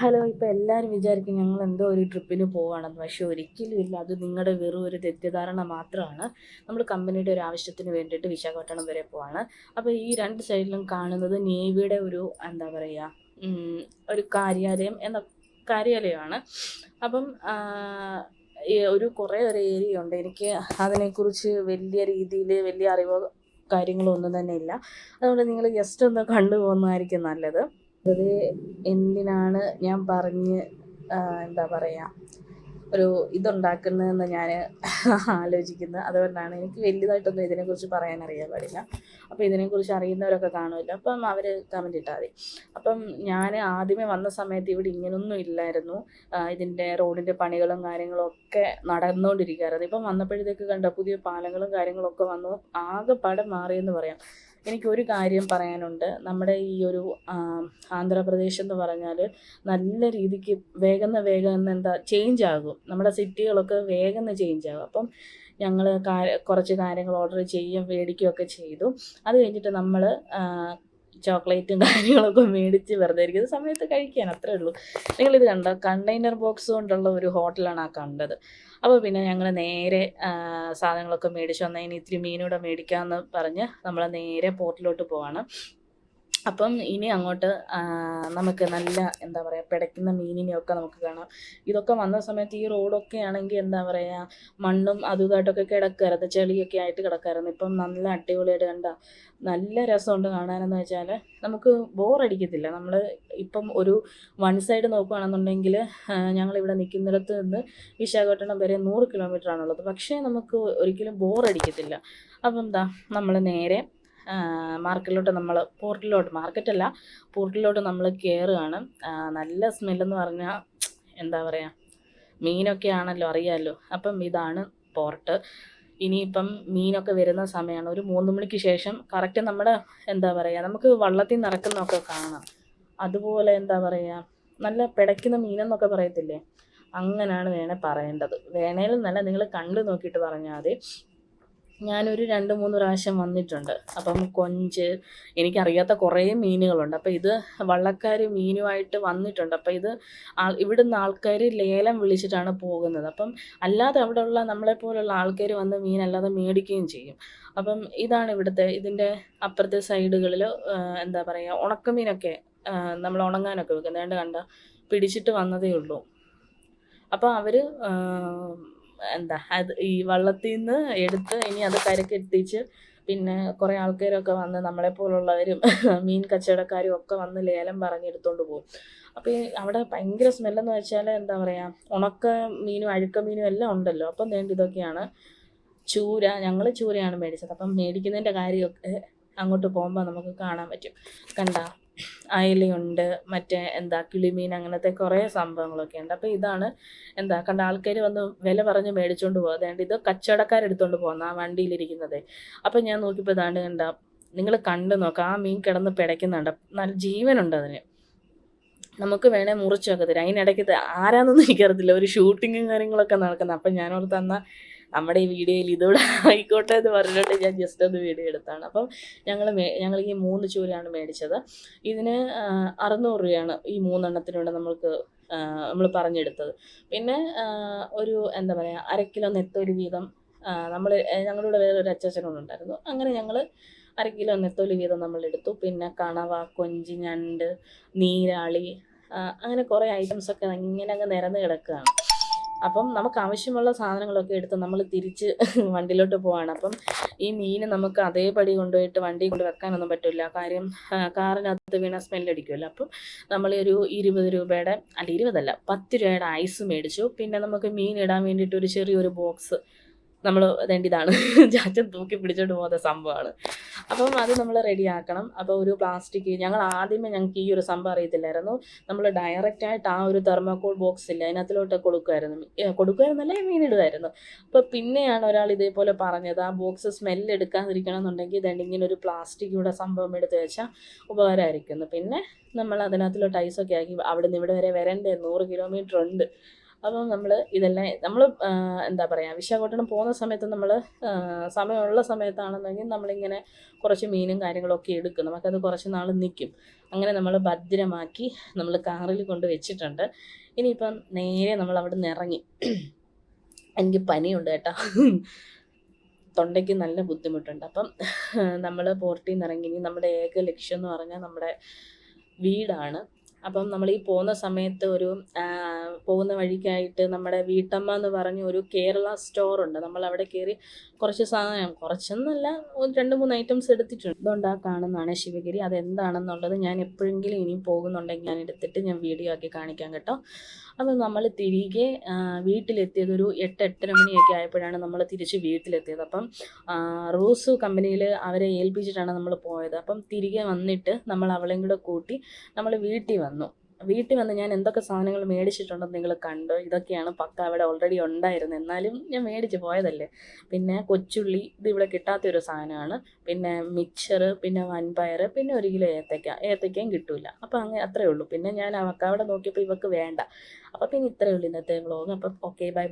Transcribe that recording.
Hello, ഇപ്പോൾ എല്ലാവരും വിചാരിക്കും ഞങ്ങൾ എന്തോ ഒരു ട്രിപ്പിന് പോവുകയാണെന്ന്. പക്ഷേ ഒരിക്കലും ഇല്ല. അത് നിങ്ങളുടെ വെറും ഒരു തെറ്റിദ്ധാരണ മാത്രമാണ്. നമ്മൾ കമ്പനിയുടെ ഒരു ആവശ്യത്തിന് വേണ്ടിയിട്ട് വിശാഖപട്ടണം വരെ പോവാണ്. അപ്പോൾ ഈ രണ്ട് സൈഡിലും കാണുന്നത് നേവിയുടെ ഒരു എന്താ പറയുക, ഒരു കാര്യാലയമാണ്. അപ്പം ഒരു കുറേ ഒരു ഏരിയ ഉണ്ട്. എനിക്ക് അതിനെക്കുറിച്ച് വലിയ രീതിയിൽ വലിയ അറിവോ കാര്യങ്ങളോ ഒന്നും തന്നെ ഇല്ല. അതുകൊണ്ട് നിങ്ങൾ ജസ്റ്റ് ഒന്ന് കണ്ടു പോകുന്നതായിരിക്കും നല്ലത്. വെറുതെ എന്തിനാണ് ഞാൻ പറഞ്ഞ് എന്താ പറയുക, ഒരു ഇതുണ്ടാക്കുന്നതെന്ന് ഞാൻ ആലോചിക്കുന്നത്. അതുകൊണ്ടാണ്. എനിക്ക് വലിയതായിട്ടൊന്നും ഇതിനെക്കുറിച്ച് പറയാൻ അറിയാൻ പാടില്ല. അപ്പോൾ ഇതിനെക്കുറിച്ച് അറിയുന്നവരൊക്കെ കാണുമല്ലോ, അപ്പം അവർ കമൻ്റ് ഇട്ടാൽ മതി. അപ്പം ഞാൻ ആദ്യമേ വന്ന സമയത്ത് ഇവിടെ ഇങ്ങനൊന്നും ഇല്ലായിരുന്നു. ഇതിൻ്റെ റോഡിൻ്റെ പണികളും കാര്യങ്ങളും ഒക്കെ നടന്നുകൊണ്ടിരിക്കുകയായിരുന്നു. ഇപ്പം വന്നപ്പോഴത്തേക്ക് കണ്ട പുതിയ പാലങ്ങളും കാര്യങ്ങളൊക്കെ വന്നു. ആകെപ്പാടെ മാറിയെന്ന് പറയാം. എനിക്കൊരു കാര്യം പറയാനുണ്ട്. നമ്മുടെ ഈ ഒരു ആന്ധ്രാപ്രദേശ് എന്ന് പറഞ്ഞാൽ നല്ല രീതിക്ക് വേഗം എന്താ ചേഞ്ച് ആകും. നമ്മുടെ സിറ്റികളൊക്കെ വേഗം ചേഞ്ച് ആകും. അപ്പം ഞങ്ങൾ കുറച്ച് കാര്യങ്ങൾ ഓർഡർ മേടിക്കുകയൊക്കെ ചെയ്തു. അത് കഴിഞ്ഞിട്ട് നമ്മൾ ചോക്ലേറ്റും കാര്യങ്ങളൊക്കെ മേടിച്ച് വെറുതെ ഇരിക്കുന്ന സമയത്ത് കഴിക്കാൻ, അത്രേ ഉള്ളൂ. നിങ്ങളിത് കണ്ടോ? കണ്ടെയ്നർ ബോക്സ് കൊണ്ടുള്ള ഒരു ഹോട്ടലാണ് ആ കണ്ടത്. അപ്പോൾ പിന്നെ ഞങ്ങൾ നേരെ സാധനങ്ങളൊക്കെ മേടിച്ച് വന്നതിന് ഇത്തിരി മീനൂടെ മേടിക്കാമെന്ന് പറഞ്ഞ് നമ്മൾ നേരെ പോർട്ടിലോട്ട് പോവാണ്. അപ്പം ഇനി അങ്ങോട്ട് നമുക്ക് നല്ല എന്താ പറയുക, പിടയ്ക്കുന്ന മീനിനെയൊക്കെ നമുക്ക് കാണാം. ഇതൊക്കെ വന്ന സമയത്ത് ഈ റോഡൊക്കെ ആണെങ്കിൽ എന്താ പറയുക, മണ്ണും അതുമായിട്ടൊക്കെ കിടക്കായിരുന്നു, ചെളിയൊക്കെ ആയിട്ട് കിടക്കായിരുന്നു. ഇപ്പം നല്ല അടിപൊളിയായിട്ട് കണ്ട നല്ല രസമുണ്ട് കാണാനെന്ന് വെച്ചാൽ. നമുക്ക് ബോറടിക്കത്തില്ല. നമ്മൾ ഇപ്പം ഒരു വൺ സൈഡ് നോക്കുകയാണെന്നുണ്ടെങ്കിൽ ഞങ്ങളിവിടെ നിൽക്കുന്നിടത്ത് നിന്ന് വിശാഖപട്ടണം വരെ 100 കിലോമീറ്ററാണുള്ളത്. പക്ഷേ നമുക്ക് ഒരിക്കലും ബോറടിക്കത്തില്ല. അപ്പം എന്താ നമ്മൾ നേരെ പോർട്ടിലോട്ട് നമ്മൾ കയറുകയാണ്. നല്ല സ്മെല്ലെന്ന് പറഞ്ഞാൽ എന്താ പറയുക, മീനൊക്കെ ആണല്ലോ, അറിയാമല്ലോ. അപ്പം ഇതാണ് പോർട്ട്. ഇനിയിപ്പം മീനൊക്കെ വരുന്ന സമയമാണ്. ഒരു 3 മണിക്ക് ശേഷം കറക്റ്റ് നമ്മുടെ എന്താ പറയുക, നമുക്ക് വള്ളത്തിൽ നിന്ന് ഇറക്കുന്നതൊക്കെ കാണാം. അതുപോലെ എന്താ പറയുക, നല്ല പിടയ്ക്കുന്ന മീനെന്നൊക്കെ പറയത്തില്ലേ, അങ്ങനെയാണ് പറയേണ്ടത്. വേണേലും നല്ല നിങ്ങൾ കണ്ടു നോക്കിയിട്ട് പറഞ്ഞാൽ മതി. ഞാനൊരു 2-3 പ്രാവശ്യം വന്നിട്ടുണ്ട്. അപ്പം കൊഞ്ച്, എനിക്കറിയാത്ത കുറേ മീനുകളുണ്ട്. അപ്പോൾ ഇത് വള്ളക്കാർ മീനുമായിട്ട് വന്നിട്ടുണ്ട്. അപ്പോൾ ഇത് ഇവിടുന്ന് ആൾക്കാർ ലേലം വിളിച്ചിട്ടാണ് പോകുന്നത്. അപ്പം അല്ലാതെ അവിടെയുള്ള നമ്മളെപ്പോലുള്ള ആൾക്കാർ വന്ന് മീനല്ലാതെ മേടിക്കുകയും ചെയ്യും. അപ്പം ഇതാണ് ഇതിൻ്റെ അപ്പുറത്തെ സൈഡുകളിൽ എന്താ പറയുക, ഉണക്കമീനൊക്കെ നമ്മൾ ഉണങ്ങാനൊക്കെ വെക്കുന്നത് കണ്ട പിടിച്ചിട്ട് വന്നതേ ഉള്ളൂ. അപ്പോൾ അവർ ഈ വള്ളത്തിൽ നിന്ന് എടുത്ത് ഇനി അത് കരക്കെത്തിച്ച് പിന്നെ കുറേ ആൾക്കാരൊക്കെ വന്ന് നമ്മളെപ്പോലുള്ളവരും മീൻ കച്ചവടക്കാരും ഒക്കെ വന്ന് ലേലം പറഞ്ഞെടുത്തുകൊണ്ട് പോകും. അപ്പോൾ അവിടെ ഭയങ്കര സ്മെല്ലെന്ന് വെച്ചാൽ എന്താ പറയുക, ഉണക്ക മീനും അഴുക്ക മീനും എല്ലാം ഉണ്ടല്ലോ. അപ്പം ഇതൊക്കെയാണ് ചൂര. ഞങ്ങൾ ചൂരയാണ് മേടിച്ചത്. അപ്പം മേടിക്കുന്നതിൻ്റെ കാര്യമൊക്കെ അങ്ങോട്ട് പോകുമ്പോൾ നമുക്ക് കാണാൻ പറ്റും. കണ്ട അയലയുണ്ട്, മറ്റേ കിളിമീൻ, അങ്ങനത്തെ കുറേ സംഭവങ്ങളൊക്കെ ഉണ്ട്. അപ്പോൾ ഇതാണ് കണ്ട ആൾക്കാർ വന്ന് വില പറഞ്ഞ് മേടിച്ചുകൊണ്ട് പോകുക. അതുകൊണ്ട് ഇത് കച്ചവടക്കാരെടുത്തുകൊണ്ട് പോകുന്ന ആ വണ്ടിയിലിരിക്കുന്നത്. അപ്പം ഞാൻ നോക്കിയപ്പോൾ കണ്ട, നിങ്ങൾ കണ്ടു നോക്കാം, ആ മീൻ കിടന്ന് പിടയ്ക്കുന്നുണ്ട്. നല്ല ജീവനുണ്ട് അതിന്. നമുക്ക് വേണേൽ മുറിച്ചൊക്കെ തരാം. അതിനിടയ്ക്ക് ആരാന്നൊന്നും എനിക്കറിയത്തില്ല, ഒരു ഷൂട്ടിങ്ങും കാര്യങ്ങളൊക്കെ നടക്കുന്നത്. അപ്പം ഞാനോർത്ത് തന്നാൽ നമ്മുടെ ഈ വീഡിയോയിൽ ഇതോടെ ആയിക്കോട്ടെ എന്ന് പറഞ്ഞിട്ട് ഞാൻ ജസ്റ്റ് ഒന്ന് വീഡിയോ എടുത്താണ്. അപ്പം ഞങ്ങൾ ഈ 3 ചൂരയാണ് മേടിച്ചത്. ഇതിന് 600 രൂപയാണ് ഈ 3 എണ്ണത്തിനോട് നമ്മൾ പറഞ്ഞെടുത്തത്. പിന്നെ ഒരു എന്താ പറയുക, 1/2 കിലോ നെത്തോലി വീതം ഞങ്ങളുടെ വേറൊരു അച്ചാച്ചനുണ്ടായിരുന്നു. അങ്ങനെ ഞങ്ങൾ 1/2 കിലോ നെത്തോലി വീതം നമ്മളെടുത്തു. പിന്നെ കണവ, കൊഞ്ച്, ഞണ്ട്, നീരാളി, അങ്ങനെ കുറേ ഐറ്റംസൊക്കെ ഇങ്ങനെ അങ്ങ് നിരന്ന് കിടക്കുകയാണ്. അപ്പം നമുക്ക് ആവശ്യമുള്ള സാധനങ്ങളൊക്കെ എടുത്ത് നമ്മൾ തിരിച്ച് വണ്ടിയിലോട്ട് പോവാണ്. അപ്പം ഈ മീൻ നമുക്ക് അതേപടി കൊണ്ടുപോയിട്ട് വണ്ടിയിൽ കൊണ്ട് വെക്കാനൊന്നും പറ്റില്ല. കാര്യം കാറിനകത്ത് വീണ സ്മെല്ലടിക്കുമല്ലോ. അപ്പം നമ്മളൊരു 20 രൂപയുടെ 20 അല്ല 10 രൂപയുടെ ഐസ് മേടിച്ചു. പിന്നെ നമുക്ക് മീൻ ഇടാൻ വേണ്ടിയിട്ട് ഒരു ചെറിയൊരു ബോക്സ് നമ്മൾ ഇതാണ് ചാച്ചൻ തൂക്കി പിടിച്ചോണ്ട് പോകുന്ന സംഭവമാണ്. അപ്പം അത് നമ്മൾ റെഡിയാക്കണം. അപ്പോൾ ഒരു പ്ലാസ്റ്റിക്, ഞങ്ങൾക്ക് ഈ ഒരു സംഭവം അറിയത്തില്ലായിരുന്നു. നമ്മൾ ഡയറക്റ്റായിട്ട് ആ ഒരു തെർമോക്കോൾ ബോക്സ് ഇല്ല, അതിനകത്തിലോട്ട് കൊടുക്കുമായിരുന്നല്ലേ മീനിടുമായിരുന്നു. അപ്പോൾ പിന്നെയാണ് ഒരാൾ ഇതേപോലെ പറഞ്ഞത്, ആ ബോക്സ് സ്മെല്ല് എടുക്കാതിരിക്കണം എന്നുണ്ടെങ്കിൽ ഇങ്ങനെ ഒരു പ്ലാസ്റ്റിക്കിയുടെ സംഭവം എടുത്ത് വെച്ചാൽ ഉപകാരമായിരിക്കുന്നു. പിന്നെ നമ്മൾ അതിനകത്തിലോട്ട് ഐസൊക്കെ ആക്കി. അവിടെ നിന്ന് ഇവിടെ വരെ വരണ്ടേ, 100 കിലോമീറ്റർ ഉണ്ട്. അപ്പം നമ്മൾ ഇതെല്ലാം നമ്മൾ എന്താ പറയുക, വിശാഖപട്ടണം പോകുന്ന സമയത്ത് നമ്മൾ സമയമുള്ള സമയത്താണെന്നെങ്കിൽ നമ്മളിങ്ങനെ കുറച്ച് മീനും കാര്യങ്ങളൊക്കെ എടുക്കും. നമുക്കത് കുറച്ച് നാൾ നിൽക്കും. അങ്ങനെ നമ്മൾ ഭദ്രമാക്കി നമ്മൾ കാറിൽ കൊണ്ട് വെച്ചിട്ടുണ്ട്. ഇനിയിപ്പം നേരെ നമ്മൾ അവിടെ നിന്ന് ഇറങ്ങി. എനിക്ക് പനിയുണ്ട് കേട്ടോ, തൊണ്ടയ്ക്ക് നല്ല ബുദ്ധിമുട്ടുണ്ട്. അപ്പം നമ്മൾ പോർട്ടിൽ നിന്ന് ഇറങ്ങി. ഇനി നമ്മുടെ ഏക ലക്ഷ്യം എന്ന് പറഞ്ഞാൽ നമ്മുടെ വീടാണ്. അപ്പം നമ്മൾ ഈ പോകുന്ന സമയത്ത് പോകുന്ന വഴിക്കായിട്ട് നമ്മുടെ വീട്ടമ്മ എന്ന് പറഞ്ഞ ഒരു കേരള സ്റ്റോറുണ്ട്. നമ്മൾ അവിടെ കയറി കുറച്ച് സാധനം, കുറച്ചൊന്നുമല്ല, 2-3 ഐറ്റംസ് എടുത്തിട്ടുണ്ട്. അതുകൊണ്ട് ആ കാണുന്നതാണ് ശിവഗിരി. അതെന്താണെന്നുള്ളത് ഞാൻ എപ്പോഴെങ്കിലും ഇനിയും പോകുന്നുണ്ടെങ്കിൽ ഞാൻ എടുത്തിട്ട് ഞാൻ വീഡിയോ ആക്കി കാണിക്കാം കേട്ടോ. അപ്പം നമ്മൾ തിരികെ വീട്ടിലെത്തിയത് ഒരു 8-8:30 മണിയൊക്കെ ആയപ്പോഴാണ് നമ്മൾ തിരിച്ച് വീട്ടിലെത്തിയത്. അപ്പം റോസ് കമ്പനിയിൽ അവരെ ഏൽപ്പിച്ചിട്ടാണ് നമ്മൾ പോയത്. അപ്പം തിരികെ വന്നിട്ട് നമ്മൾ അവളെയും കൂടെ കൂട്ടി നമ്മൾ വീട്ടിൽ വന്ന് ഞാൻ എന്തൊക്കെ സാധനങ്ങൾ മേടിച്ചിട്ടുണ്ടെന്ന് നിങ്ങൾ കണ്ടു. ഇതൊക്കെയാണ് പക്ക അവിടെ ഓൾറെഡി ഉണ്ടായിരുന്നു, എന്നാലും ഞാൻ മേടിച്ച് പോയതല്ലേ. പിന്നെ കൊച്ചുള്ളി, ഇത് ഇവിടെ കിട്ടാത്തൊരു സാധനമാണ്. പിന്നെ മിക്സർ, പിന്നെ വൻപയർ, പിന്നെ 1 കിലോ ഏത്തയ്ക്കയും കിട്ടൂല. അപ്പോൾ അങ്ങനെ അത്രയേ ഉള്ളൂ. പിന്നെ ഞാൻ അവിടെ നോക്കിയപ്പോൾ ഇവക്ക് വേണ്ട. അപ്പോൾ പിന്നെ ഇത്രയേ ഉള്ളൂ ഇന്നത്തെ വ്ളോഗ്. അപ്പം ഓക്കെ, ബൈ.